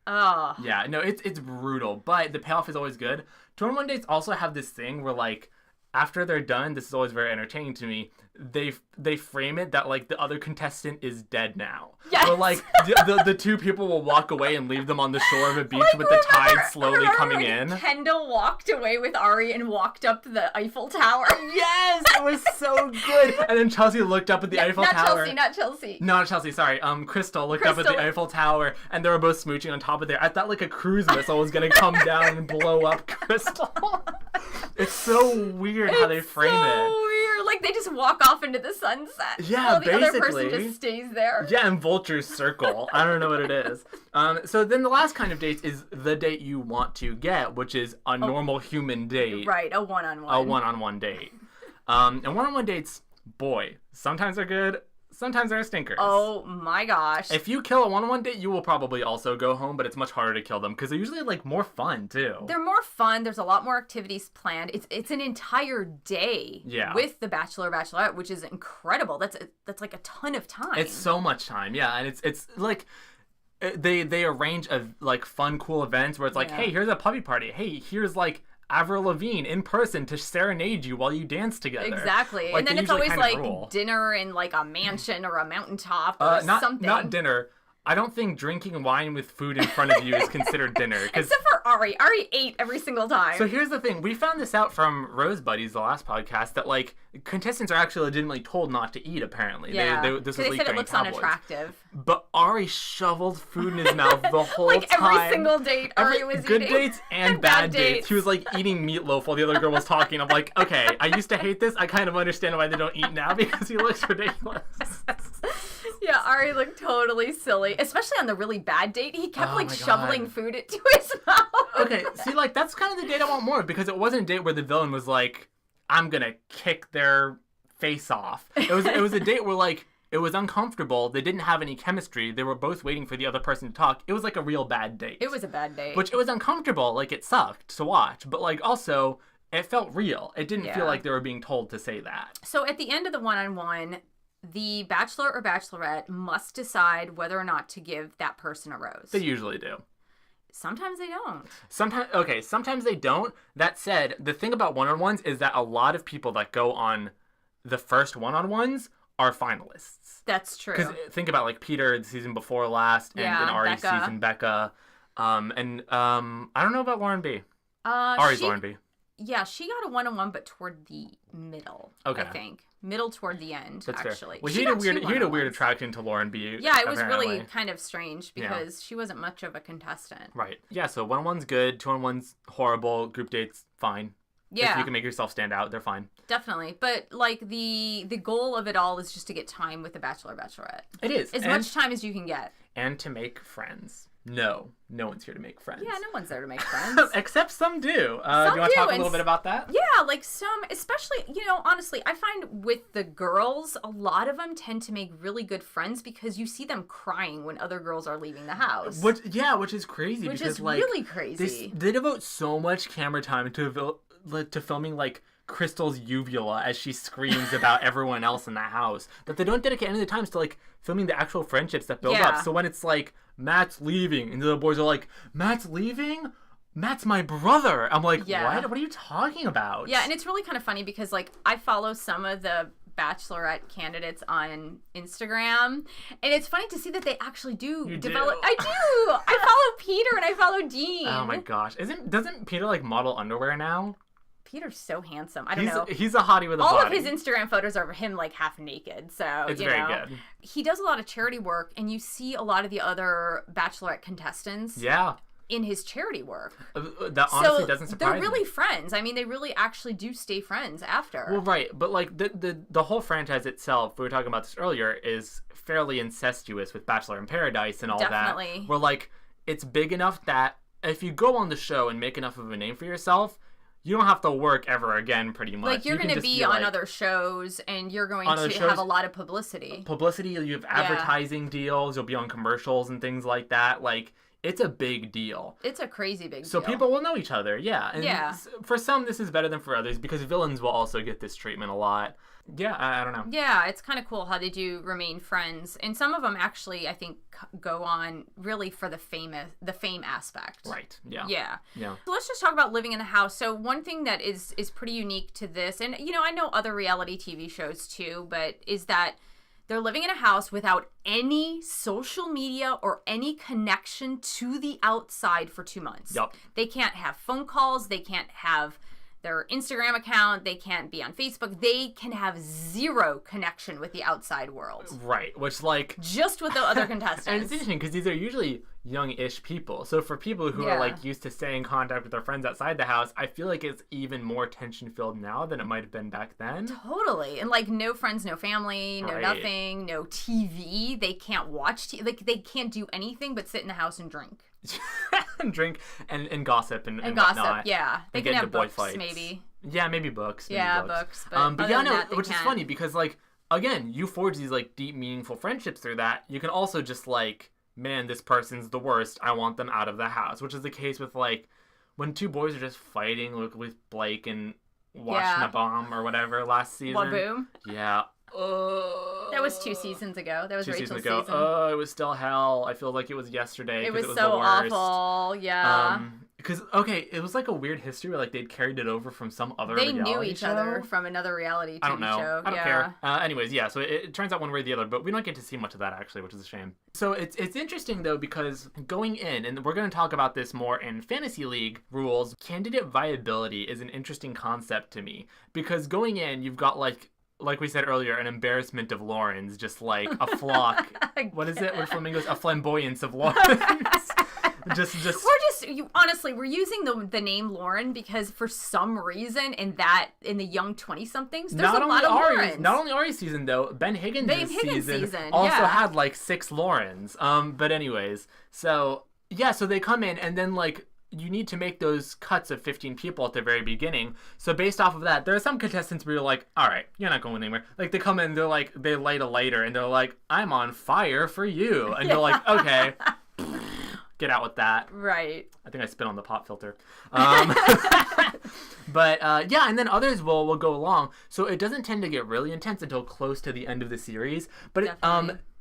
oh. Yeah, no, it's brutal, but the payoff is always good. 2-on-1 dates also have this thing where, like, after they're done, this is always very entertaining to me, they frame it that, like, the other contestant is dead now. Yes. Or, like, the two people will walk away and leave them on the shore of a beach with the tide slowly coming in. Kendall walked away with Arie and walked up the Eiffel Tower. Yes! It was so good! And then Chelsea looked up at the Eiffel Tower. Not Chelsea. No, not Chelsea, sorry. Crystal looked up at the Eiffel Tower, and they were both smooching on top of there. I thought, like, a cruise missile was gonna come down and blow up Crystal. It's so weird how they frame it. So weird. Like, they just walk off into the sunset. Yeah, while the other person just stays there. Yeah, and vultures circle. I don't know what it is. So then the last kind of date is the date you want to get, which is a normal human date. Right, a one-on-one. A one-on-one date. And one-on-one dates, boy, sometimes they're good, sometimes they're stinkers. Oh my gosh. If you kill a one-on-one date, you will probably also go home, but it's much harder to kill them because they're usually, like, more fun, too. They're more fun. There's a lot more activities planned. It's an entire day with the Bachelor or Bachelorette, which is incredible. That's like a ton of time. It's so much time, yeah. And it's like, they arrange like fun, cool events where it's like, hey, here's a puppy party. Hey, here's, like, Avril Lavigne in person to serenade you while you dance together. Exactly. Like, and then it's always like rule. Dinner in like a mansion or a mountaintop or something. Not dinner. I don't think drinking wine with food in front of you is considered dinner. Except for Arie. Arie ate every single time. So here's the thing. We found this out from Rose Buddies, the last podcast, that, like, contestants are actually legitimately told not to eat, apparently. Yeah. This they was said it during looks tabloids. unattractive. But Arie shoveled food in his mouth the whole like time. Every single date Arie was good eating. Good dates and bad dates. He was, like, eating meatloaf while the other girl was talking. I'm like, okay, I used to hate this. I kind of understand why they don't eat now because he looks ridiculous. Yeah, Arie looked totally silly, especially on the really bad date. He kept shoveling food into his mouth. Okay, see, like, that's kind of the date I want more, because it wasn't a date where the villain was like, I'm gonna kick their face off. It was a date where, like, it was uncomfortable. They didn't have any chemistry. They were both waiting for the other person to talk. It was like a real bad date. It was a bad date. Which, it was uncomfortable. Like, it sucked to watch. But, like, also, it felt real. It didn't feel like they were being told to say that. So at the end of the one-on-one, the Bachelor or Bachelorette must decide whether or not to give that person a rose. They usually do. Sometimes they don't. Sometimes they don't. That said, the thing about one-on-ones is that a lot of people that go on the first one-on-ones are finalists. That's true. Because think about like Peter the season before last, and in Arie's Becca. season, Becca. I don't know about Lauren B. Arie's Lauren B. Yeah, she got a 1-on-1, but toward the middle. Okay. I think middle toward the end. That's actually. fair. Well, he had a weird attraction to Lauren B. Yeah, it was apparently. really kind of strange because she wasn't much of a contestant. Right. Yeah. So 1-on-1's good. 2-on-1's horrible. Group dates fine. Yeah. If you can make yourself stand out, they're fine. Definitely. But like the goal of it all is just to get time with the Bachelor or Bachelorette. It is. As much time as you can get. And to make friends. No one's here to make friends. Yeah, no one's there to make friends. Except some do. Do you Some want to talk a and little bit about that? Yeah, like some, especially, honestly, I find with the girls, a lot of them tend to make really good friends because you see them crying when other girls are leaving the house. Which is crazy. Which because, is really crazy. They devote so much camera time to filming, like, Crystal's uvula as she screams about everyone else in the house that they don't dedicate any of the times to, like, filming the actual friendships that build up. So when it's like, Matt's leaving, and the other boys are like, Matt's leaving? Matt's my brother. I'm like, what? What are you talking about? Yeah, and it's really kind of funny because, like, I follow some of the Bachelorette candidates on Instagram, and it's funny to see that they actually do develop. I do! I follow Peter and I follow Dean. Oh my gosh. Doesn't Peter, like, model underwear now? Peter's so handsome. I don't know. He's a hottie with a All body. of his Instagram photos are of him like half naked. So it's very good. He does a lot of charity work, and you see a lot of the other Bachelorette contestants. Yeah. In his charity work. That honestly doesn't surprise me. They're really friends. I mean, they really actually do stay friends after. Well, right. But, like, the whole franchise itself, we were talking about this earlier, is fairly incestuous with Bachelor in Paradise and all Definitely. that. Where, like, it's big enough that if you go on the show and make enough of a name for yourself, you don't have to work ever again, pretty much. Like, you're going to be on other shows, and you're going to have a lot of publicity. You have advertising deals, you'll be on commercials and things like that. Like, it's a big deal. It's a crazy big deal. So people will know each other, yeah. And for some, this is better than for others, because villains will also get this treatment a lot. Yeah, I don't know. Yeah, it's kind of cool how they do remain friends. And some of them actually, I think, go on really for the fame aspect. Right, yeah. Yeah. Yeah. So let's just talk about living in the house. So one thing that is pretty unique to this, and, I know other reality TV shows too, but is that they're living in a house without any social media or any connection to the outside for 2 months. Yep. They can't have phone calls. They can't have their Instagram account. They can't be on Facebook. They can have zero connection with the outside world. Right, which, like... Just with the other contestants. And it's interesting because these are usually young-ish people. So for people who are, like, used to staying in contact with their friends outside the house, I feel like it's even more tension-filled now than it might have been back then. Totally. And, like, no friends, no family, no nothing, no TV. They can't watch TV. Like, they can't do anything but sit in the house and drink. And drink and gossip and gossip, whatnot. Yeah. They can have books, fights. maybe. Yeah, maybe books. Books. But yeah, no, which is funny because, like, again, you forge these, like, deep, meaningful friendships through that. You can also just, like, man, this person's the worst. I want them out of the house, which is the case with, like, when two boys are just fighting with Blake and Washnabam or whatever last season. Waboom. Yeah. That was 2 seasons ago. That was Rachel's season. Oh, it was still hell. I feel like it was yesterday. It was so the awful. Yeah. Because, okay, it was like a weird history where, like, they'd carried it over from some other reality show. They knew each other from another reality TV show. I don't know. I don't care. Anyways, yeah, so it turns out one way or the other, but we don't get to see much of that, actually, which is a shame. So it's interesting, though, because going in, and we're going to talk about this more in Fantasy League rules, candidate viability is an interesting concept to me. Because going in, you've got, like we said earlier, an embarrassment of Laurens, just like a flock. What is it? What flamingos? A flamboyance of Laurens. Honestly, we're using the name Lauren because for some reason in the young 20-somethings, there's a lot of Laurens. Not only Arie's season, though, Ben Higgins' season also had, like, 6 Laurens. But anyways, so they come in and then, like, you need to make those cuts of 15 people at the very beginning. So based off of that, there are some contestants where you're like, all right, you're not going anywhere. Like, they come in, they're like, they light a lighter, and they're like, I'm on fire for you. And you're like, okay, get out with that. Right. I think I spit on the pop filter. But, and then others will go along. So it doesn't tend to get really intense until close to the end of the series. But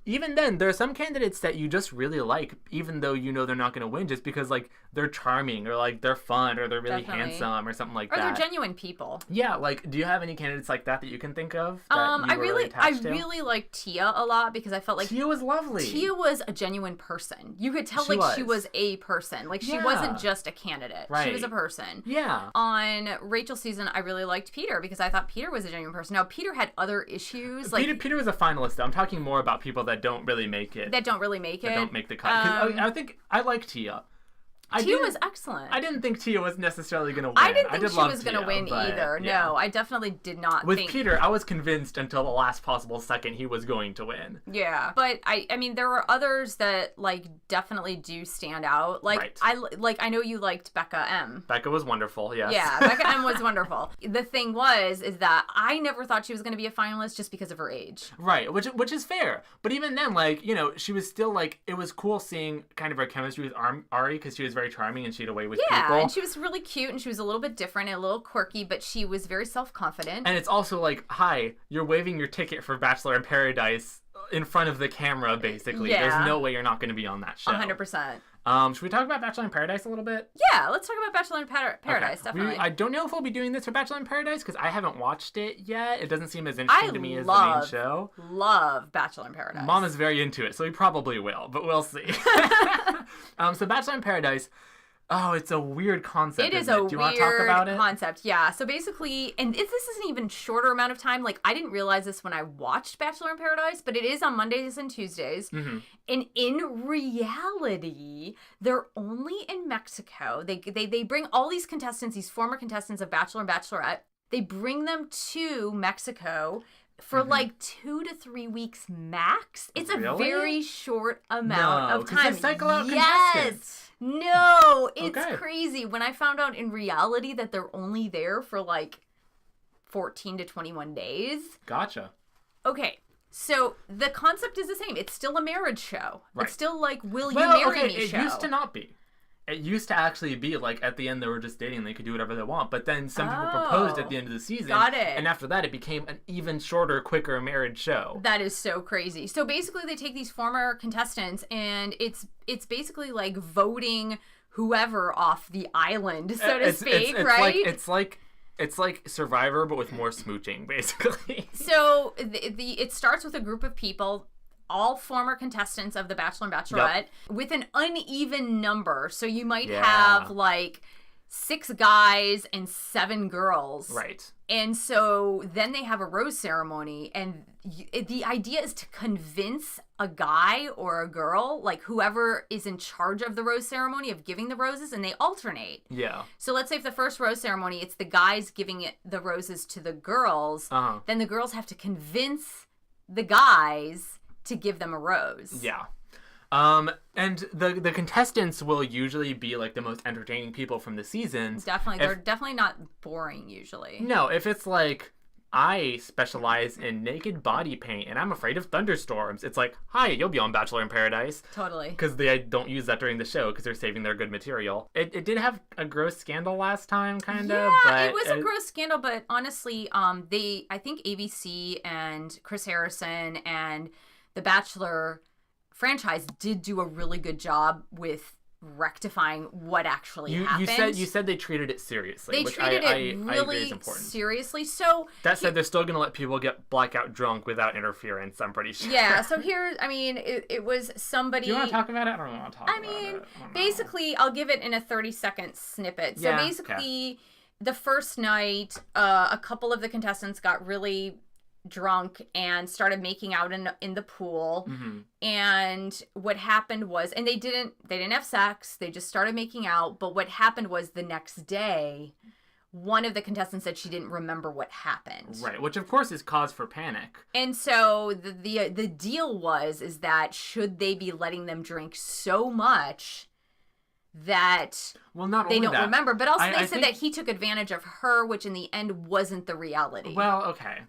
even then, there are some candidates that you just really like, even though you know they're not going to win, just because, like, they're charming, or, like, they're fun, or they're really handsome, or something like that. Or they're genuine people. Yeah, like, do you have any candidates like that you can think of that I really liked Tia a lot, because I felt like Tia was lovely. Tia was a genuine person. You could tell she was a person. Like, she wasn't just a candidate. Right. She was a person. Yeah. On Rachel's season, I really liked Peter, because I thought Peter was a genuine person. Now, Peter had other issues. Like, Peter was a finalist, though. I'm talking more about people that don't really make it. That don't make the cut. I think I like Tia. Tia was excellent. I didn't think Tia was necessarily going to win. I didn't think she was going to win either. Yeah. No, I definitely did not With think... Peter, I was convinced until the last possible second he was going to win. Yeah. But, I mean, there were others that, like, definitely do stand out. Like, right. I know you liked Becca M. Becca was wonderful, yes. Yeah, Becca M was wonderful. The thing is that I never thought she was going to be a finalist just because of her age. Right, which is fair. But even then, like, you know, she was still, like, it was cool seeing kind of her chemistry with Arie, because she was very charming and she had way with people. Yeah, and she was really cute, and she was a little bit different and a little quirky, but she was very self-confident. And it's also like, hi, you're waving your ticket for Bachelor in Paradise in front of the camera, basically. Yeah. There's no way you're not going to be on that show. 100%. Should we talk about Bachelor in Paradise a little bit? Yeah, let's talk about Bachelor in Paradise, definitely. I don't know if we'll be doing this for Bachelor in Paradise, because I haven't watched it yet. It doesn't seem as interesting to me as the main show. Love Bachelor in Paradise. Mom is very into it, so we probably will, but we'll see. So Bachelor in Paradise... Oh, it's a weird concept. It is a weird Do you want to talk about it? Concept, yeah. So basically, and this is an even shorter amount of time. Like, I didn't realize this when I watched Bachelor in Paradise, but it is on Mondays and Tuesdays. Mm-hmm. And in reality, they're only in Mexico. They bring all these contestants, these former contestants of Bachelor and Bachelorette, they bring them to Mexico for like 2 to 3 weeks max. It's a very short amount of time. They cycle out contestants. No, it's crazy. When I found out in reality that they're only there for like 14 to 21 days. Gotcha. Okay, so the concept is the same. It's still a marriage show. Right. It's still like, will you marry me show. It used to not be. It used to actually be like at the end they were just dating and they could do whatever they want. But then some people proposed at the end of the season. Got it. And after that it became an even shorter, quicker marriage show. That is so crazy. So basically they take these former contestants and it's basically like voting whoever off the island, so to speak, right? It's like Survivor, but with more smooching, basically. So it starts with a group of people, all former contestants of The Bachelor and Bachelorette, with an uneven number. So you might have like 6 guys and 7 girls. Right. And so then they have a rose ceremony, and the idea is to convince a guy or a girl, like whoever is in charge of the rose ceremony, of giving the roses, and they alternate. Yeah. So let's say if the first rose ceremony, it's the guys giving the roses to the girls, then the girls have to convince the guys to give them a rose. Yeah. And the contestants will usually be like the most entertaining people from the seasons. Definitely. They're definitely not boring usually. No, if it's like, I specialize in naked body paint and I'm afraid of thunderstorms, it's like, hi, you'll be on Bachelor in Paradise. Totally. Because they don't use that during the show because they're saving their good material. It did have a gross scandal last time, kind of. Yeah, it was a gross scandal, but honestly, I think ABC and Chris Harrison and The Bachelor franchise did do a really good job with rectifying what actually happened. You said they treated it seriously. They treated it really seriously. So that said, they're still going to let people get blackout drunk without interference, I'm pretty sure. Yeah, so here, I mean, it was somebody... Do you want to talk about it? I don't want to talk about it. I mean, basically, I'll give it in a 30-second snippet. So basically, the first night, a couple of the contestants got really drunk and started making out in the pool. Mm-hmm. And what happened was, and they didn't have sex, they just started making out, but what happened was the next day, one of the contestants said she didn't remember what happened. Right, which of course is cause for panic. And so the deal is that should they be letting them drink so much that they don't remember, but also they said that he took advantage of her, which in the end wasn't the reality. Well, okay.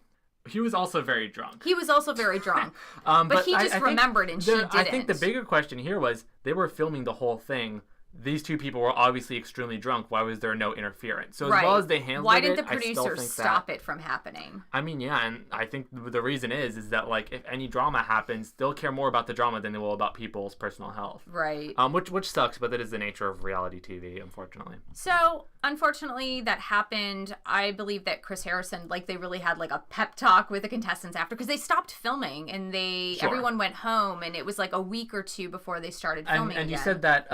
He was also very drunk. But he just remembered and she didn't. I think the bigger question here was they were filming the whole thing these two people were obviously extremely drunk. Why was there no interference? So as Right. well as they handled Why it, didn't the I still producer think stop it from happening? I mean, yeah, and I think the reason is that, like, if any drama happens, they'll care more about the drama than they will about people's personal health. Right. Which sucks, but that is the nature of reality TV, unfortunately. So, unfortunately, that happened. I believe that Chris Harrison, like, they really had, like, a pep talk with the contestants after, because they stopped filming, and everyone went home, and it was, like, a week or two before they started filming And you again. said that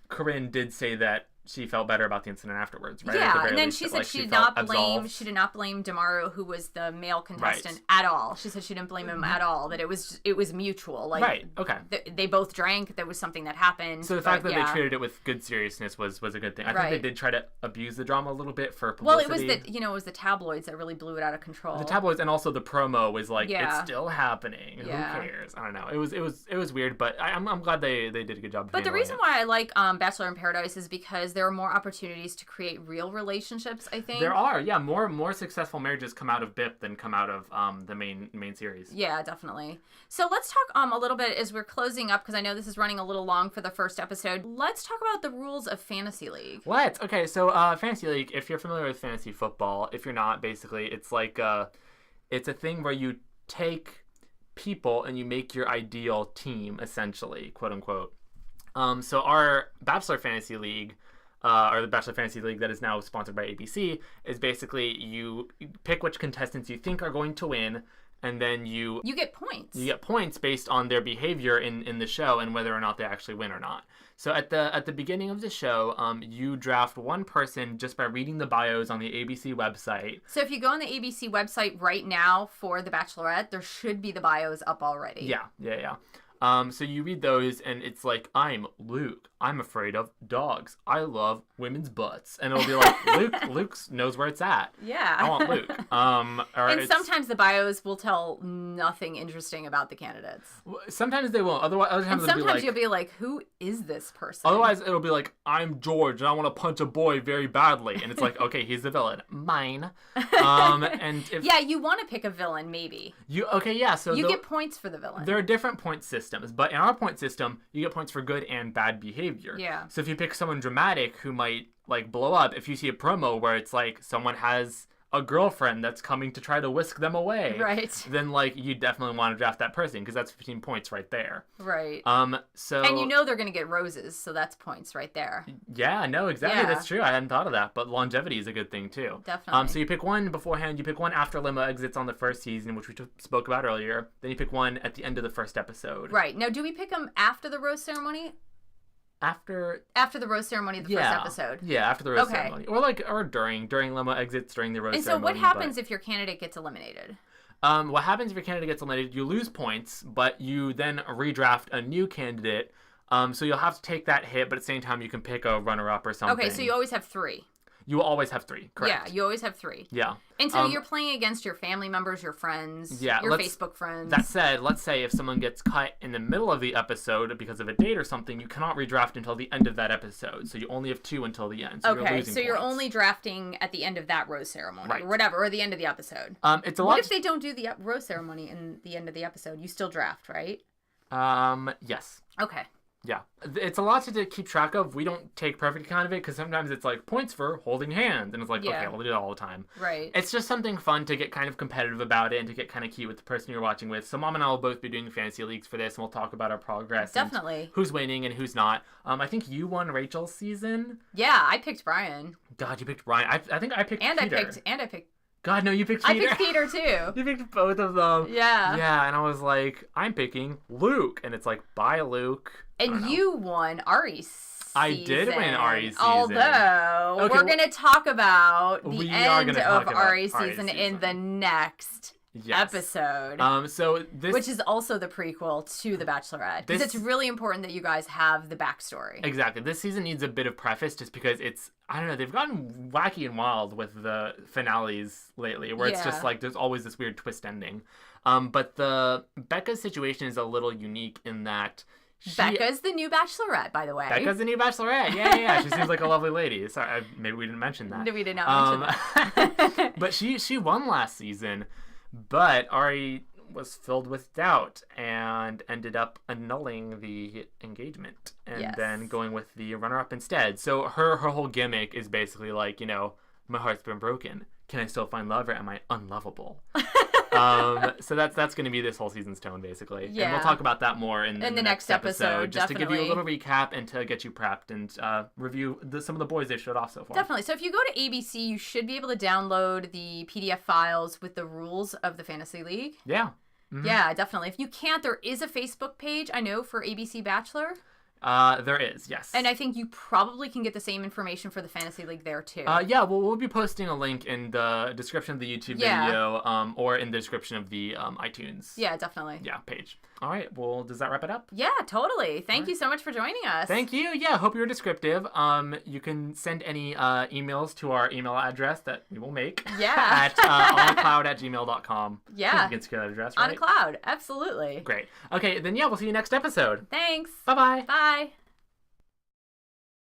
Corinne did say that she felt better about the incident afterwards, right? Yeah, and then she said she did not blame Demaru, who was the male contestant, at all. She said she didn't blame him at all. That it was mutual. Like, right. Okay. They both drank. There was something that happened. So the fact that they treated it with good seriousness was a good thing. I think they did try to abuse the drama a little bit for publicity. Well, it was the tabloids that really blew it out of control. The tabloids, and also the promo was like, Yeah. it's still happening. Yeah. Who cares? I don't know. It was weird, but I'm glad they did a good job. But the reason why I like Bachelor in Paradise is because there are more opportunities to create real relationships, I think. There are, yeah, more successful marriages come out of BIP than come out of the main series. Yeah, definitely. So let's talk a little bit as we're closing up, because I know this is running a little long for the first episode. Let's talk about the rules of Fantasy League. Okay, so Fantasy League, if you're familiar with fantasy football, if you're not, basically, it's like it's a thing where you take people and you make your ideal team, essentially, quote unquote. So our Bachelor Fantasy League, or the Bachelor Fantasy League that is now sponsored by ABC, is basically you pick which contestants you think are going to win, and then you get points. You get points based on their behavior in the show and whether or not they actually win or not. So at the beginning of the show, you draft one person just by reading the bios on the ABC website. So if you go on the ABC website right now for The Bachelorette, there should be the bios up already. Yeah. So you read those, and it's like, I'm Luke. I'm afraid of dogs. I love women's butts. And it'll be like, Luke knows where it's at. Yeah. I want Luke. And sometimes the bios will tell nothing interesting about the candidates. Sometimes they won't. Other times you'll be like, who is this person? Otherwise, it'll be like, I'm George, and I want to punch a boy very badly. And it's like, okay, he's the villain. Mine. Yeah, you want to pick a villain, maybe. So you get points for the villain. There are different point systems, but in our point system, you get points for good and bad behavior. Yeah. So if you pick someone dramatic who might, like, blow up, if you see a promo where it's like someone has a girlfriend that's coming to try to whisk them away, right, then, like, you definitely want to draft that person, because that's 15 points right there. Right. So and you know they're going to get roses, so that's points right there. Yeah, no, exactly. Yeah. That's true. I hadn't thought of that, but longevity is a good thing too. Definitely. So you pick one beforehand, you pick one after limo exits on the first season, which we spoke about earlier. Then you pick one at the end of the first episode. Right. Now, do we pick them after the rose ceremony? After the rose ceremony of the first episode. Yeah, after the rose ceremony. Or during limo exits, during the rose ceremony. And so what happens if your candidate gets eliminated? What happens if your candidate gets eliminated? You lose points, but you then redraft a new candidate. So you'll have to take that hit, but at the same time you can pick a runner-up or something. Okay, so you always have 3. You will always have 3, correct? Yeah, you always have 3. Yeah. And so you're playing against your family members, your friends, your Facebook friends. That said, let's say if someone gets cut in the middle of the episode because of a date or something, you cannot redraft until the end of that episode. So you only have 2 until the end. So you're only drafting at the end of that rose ceremony, or whatever, or the end of the episode. What if they don't do the rose ceremony in the end of the episode? You still draft, right? Yes. Okay. Yeah. It's a lot to keep track of. We don't take perfect account of it, because sometimes it's like points for holding hands, and it's like, okay, we'll do that all the time. Right. It's just something fun to get kind of competitive about it and to get kind of cute with the person you're watching with. So Mom and I will both be doing fantasy leagues for this, and we'll talk about our progress. Definitely. And who's winning and who's not. I think you won Rachel's season. Yeah, I picked Brian. God, you picked Brian. I think I picked Peter. I picked God, no, you picked Peter. I picked Peter, too. You picked both of them. Yeah. Yeah, and I was like, I'm picking Luke. And it's like, bye, Luke. And you won Arie's season. I did win Arie's season. Although, we're going to talk about the end of Arie's season in the next episode. Which is also the prequel to The Bachelorette. Because it's really important that you guys have the backstory. Exactly. This season needs a bit of preface just because it's, I don't know, they've gotten wacky and wild with the finales lately, where it's just like there's always this weird twist ending. But the Becca's situation is a little unique in that Becca's the new Bachelorette, by the way. Becca's the new Bachelorette. Yeah. She seems like a lovely lady. Sorry, maybe we didn't mention that. No, we did not mention that. But she won last season. But Arie was filled with doubt and ended up annulling the engagement and then going with the runner-up instead. So her whole gimmick is basically like, my heart's been broken. Can I still find love, or am I unlovable? So that's going to be this whole season's tone, basically. Yeah. And we'll talk about that more in the next episode. Just definitely. To give you a little recap and to get you prepped and review some of the boys they've showed off so far. Definitely. So if you go to ABC, you should be able to download the PDF files with the rules of the Fantasy League. Yeah. Mm-hmm. Yeah, definitely. If you can't, there is a Facebook page, I know, for ABC Bachelor. There is, yes. And I think you probably can get the same information for the Fantasy League there, too. Yeah, well, we'll be posting a link in the description of the YouTube video or in the description of the iTunes. Yeah, definitely. Yeah, page. All right, well, does that wrap it up? Yeah, totally. Thank you so much for joining us. Thank you. Yeah, hope you were descriptive. You can send any emails to our email address that we will make. Yeah. At onacloud@gmail.com. Yeah. You can secure that address, right? On a cloud, absolutely. Great. Okay, then we'll see you next episode. Thanks. Bye-bye. Bye.